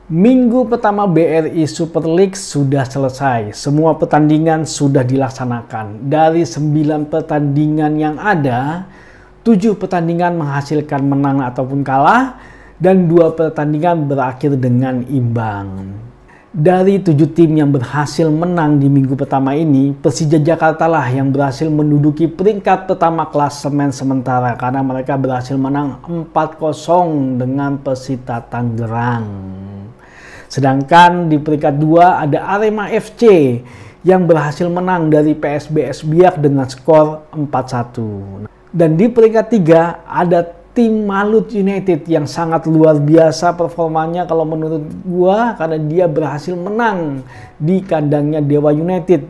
Minggu pertama BRI Super League sudah selesai. Semua pertandingan sudah dilaksanakan. Dari 9 pertandingan yang ada, 7 pertandingan menghasilkan menang ataupun kalah, dan 2 pertandingan berakhir dengan imbang. Dari 7 tim yang berhasil menang di minggu pertama ini, Persija Jakarta lah yang berhasil menduduki peringkat pertama klasemen sementara karena mereka berhasil menang 4-0 dengan Persita Tangerang. Sedangkan di peringkat 2 ada Arema FC yang berhasil menang dari PSBS Biak dengan skor 4-1. Dan di peringkat 3 ada tim Malut United yang sangat luar biasa performanya kalau menurut gua karena dia berhasil menang di kandangnya Dewa United,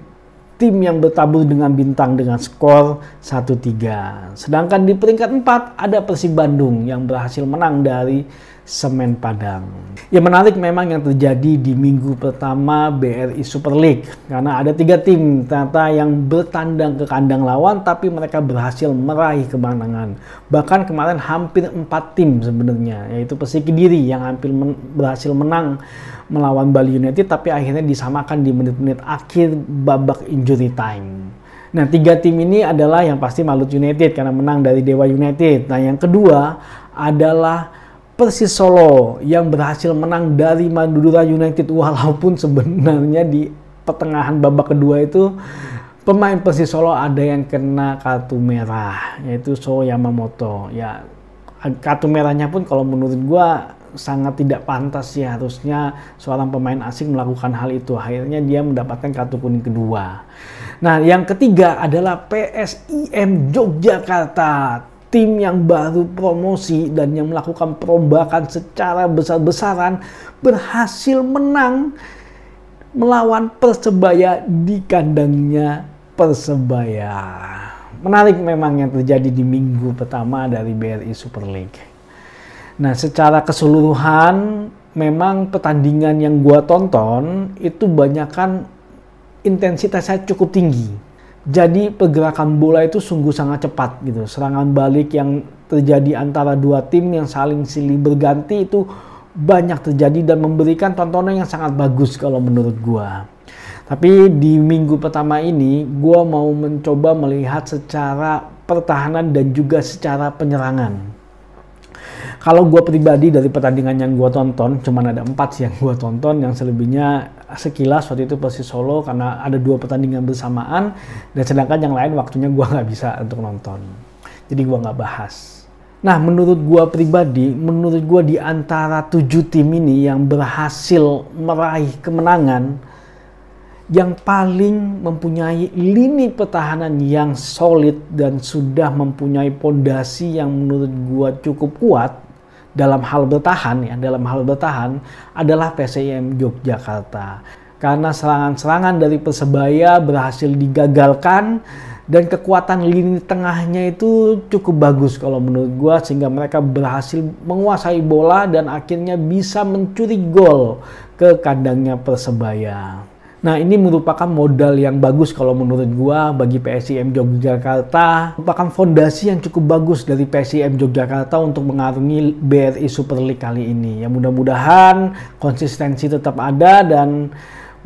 tim yang bertabur dengan bintang dengan skor 1-3. Sedangkan di peringkat 4 ada Persib Bandung yang berhasil menang dari Semen Padang. Ya, menarik memang yang terjadi di minggu pertama BRI Super League karena ada 3 tim ternyata yang bertandang ke kandang lawan tapi mereka berhasil meraih kemenangan. Bahkan kemarin hampir 4 tim sebenarnya, yaitu Persik Kediri yang hampir berhasil menang melawan Bali United tapi akhirnya disamakan di menit-menit akhir babak injury time. Nah, 3 tim ini adalah yang pasti Malut United karena menang dari Dewa United. Nah, yang kedua adalah Persis Solo yang berhasil menang dari Madura United walaupun sebenarnya di pertengahan babak kedua itu pemain Persis Solo ada yang kena kartu merah, yaitu So Yamamoto. Ya, kartu merahnya pun kalau menurut gua sangat tidak pantas ya, harusnya seorang pemain asing melakukan hal itu. Akhirnya dia mendapatkan kartu kuning kedua. Nah, yang ketiga adalah PSIM Yogyakarta, tim yang baru promosi dan yang melakukan perombakan secara besar-besaran berhasil menang melawan Persebaya di kandangnya Persebaya. Menarik memang yang terjadi di minggu pertama dari BRI Super League. Nah, secara keseluruhan memang pertandingan yang gua tonton itu banyakkan intensitasnya cukup tinggi. Jadi pergerakan bola itu sungguh sangat cepat gitu. Serangan balik yang terjadi antara 2 tim yang saling silih berganti itu banyak terjadi dan memberikan tontonan yang sangat bagus kalau menurut gua. Tapi di minggu pertama ini gua mau mencoba melihat secara pertahanan dan juga secara penyerangan. Kalau gue pribadi dari pertandingan yang gue tonton, cuman ada 4 sih yang gue tonton, yang selebihnya sekilas waktu itu Persis Solo karena ada 2 pertandingan bersamaan, dan sedangkan yang lain waktunya gue nggak bisa untuk nonton. Jadi gue nggak bahas. Nah, menurut gue pribadi, menurut gue di antara 7 tim ini yang berhasil meraih kemenangan, yang paling mempunyai lini pertahanan yang solid dan sudah mempunyai pondasi yang menurut gua cukup kuat dalam hal bertahan adalah PSIM Yogyakarta. Karena serangan-serangan dari Persebaya berhasil digagalkan dan kekuatan lini tengahnya itu cukup bagus kalau menurut gua sehingga mereka berhasil menguasai bola dan akhirnya bisa mencuri gol ke kandangnya Persebaya. Nah, ini merupakan modal yang bagus kalau menurut gua bagi PSIM Yogyakarta. Merupakan fondasi yang cukup bagus dari PSIM Yogyakarta untuk mengarungi BRI Super League kali ini. Ya, mudah-mudahan konsistensi tetap ada dan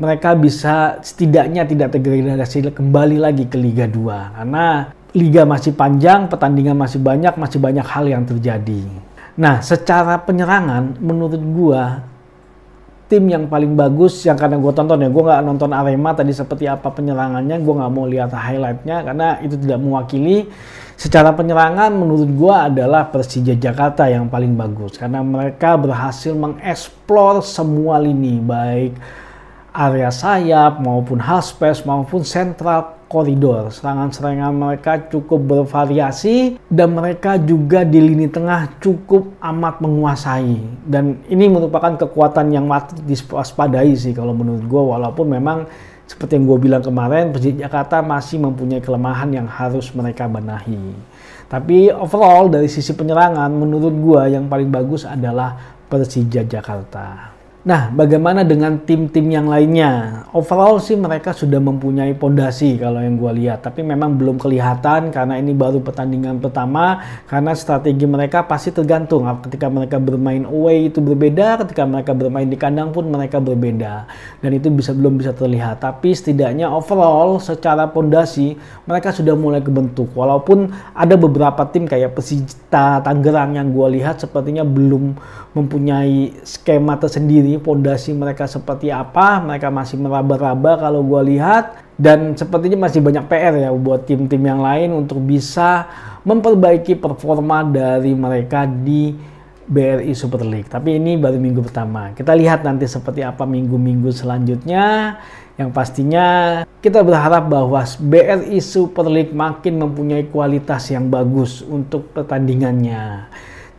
mereka bisa setidaknya tidak terdegradasi kembali lagi ke Liga 2. Karena Liga masih panjang, pertandingan masih banyak hal yang terjadi. Nah, secara penyerangan menurut gua tim yang paling bagus yang karena gue tonton ya, gue nggak nonton Arema tadi seperti apa penyerangannya, gue nggak mau lihat highlightnya karena itu tidak mewakili. Secara penyerangan menurut gue adalah Persija Jakarta yang paling bagus karena mereka berhasil mengeksplor semua lini, baik area sayap maupun half space maupun central koridor. Serangan-serangan mereka cukup bervariasi dan mereka juga di lini tengah cukup amat menguasai. Dan ini merupakan kekuatan yang patut diwaspadai sih kalau menurut gue, walaupun memang seperti yang gue bilang kemarin, Persija Jakarta masih mempunyai kelemahan yang harus mereka benahi. Tapi overall dari sisi penyerangan menurut gue yang paling bagus adalah Persija Jakarta. Nah, bagaimana dengan tim-tim yang lainnya? Overall sih mereka sudah mempunyai pondasi kalau yang gue lihat. Tapi memang belum kelihatan karena ini baru pertandingan pertama. Karena strategi mereka pasti tergantung. Ketika mereka bermain away itu berbeda, ketika mereka bermain di kandang pun mereka berbeda. Dan itu belum bisa terlihat. Tapi setidaknya overall secara pondasi mereka sudah mulai kebentuk. Walaupun ada beberapa tim kayak Persita Tangerang yang gue lihat sepertinya belum mempunyai skema tersendiri, pondasi mereka seperti apa, mereka masih meraba-raba kalau gue lihat, dan sepertinya masih banyak PR ya buat tim-tim yang lain untuk bisa memperbaiki performa dari mereka di BRI Super League. Tapi ini baru minggu pertama, kita lihat nanti seperti apa minggu-minggu selanjutnya. Yang pastinya kita berharap bahwa BRI Super League makin mempunyai kualitas yang bagus untuk pertandingannya.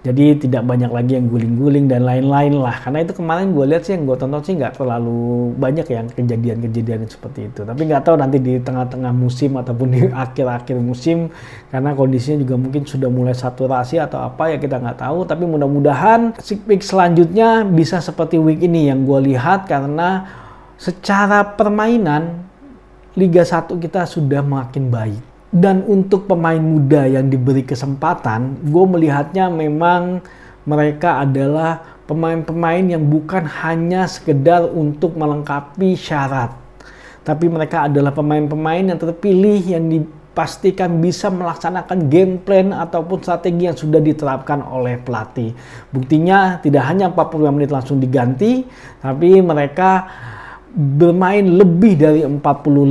Jadi tidak banyak lagi yang guling-guling dan lain-lain lah. Karena itu kemarin gue lihat sih, yang gue tonton sih nggak terlalu banyak yang kejadian-kejadian seperti itu. Tapi nggak tahu nanti di tengah-tengah musim ataupun di akhir-akhir musim, karena kondisinya juga mungkin sudah mulai saturasi atau apa ya, kita nggak tahu. Tapi mudah-mudahan week selanjutnya bisa seperti week ini yang gue lihat, karena secara permainan Liga 1 kita sudah makin baik. Dan untuk pemain muda yang diberi kesempatan, gue melihatnya memang mereka adalah pemain-pemain yang bukan hanya sekedar untuk melengkapi syarat. Tapi mereka adalah pemain-pemain yang terpilih yang dipastikan bisa melaksanakan game plan ataupun strategi yang sudah diterapkan oleh pelatih. Buktinya tidak hanya 45 menit langsung diganti, tapi mereka bermain lebih dari 45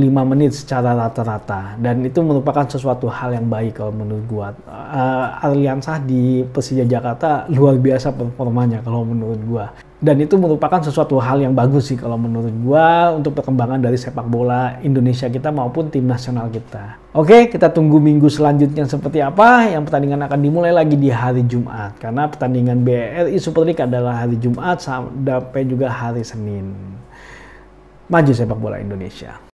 menit secara rata-rata, dan itu merupakan sesuatu hal yang baik kalau menurut gua. Arliansah di Persija Jakarta luar biasa performanya kalau menurut gua, dan itu merupakan sesuatu hal yang bagus sih kalau menurut gua untuk perkembangan dari sepak bola Indonesia kita maupun tim nasional kita. Oke, kita tunggu minggu selanjutnya seperti apa. Yang pertandingan akan dimulai lagi di hari Jumat, karena pertandingan BRI Super League adalah hari Jumat sampai juga hari Senin. Maju sepak bola Indonesia.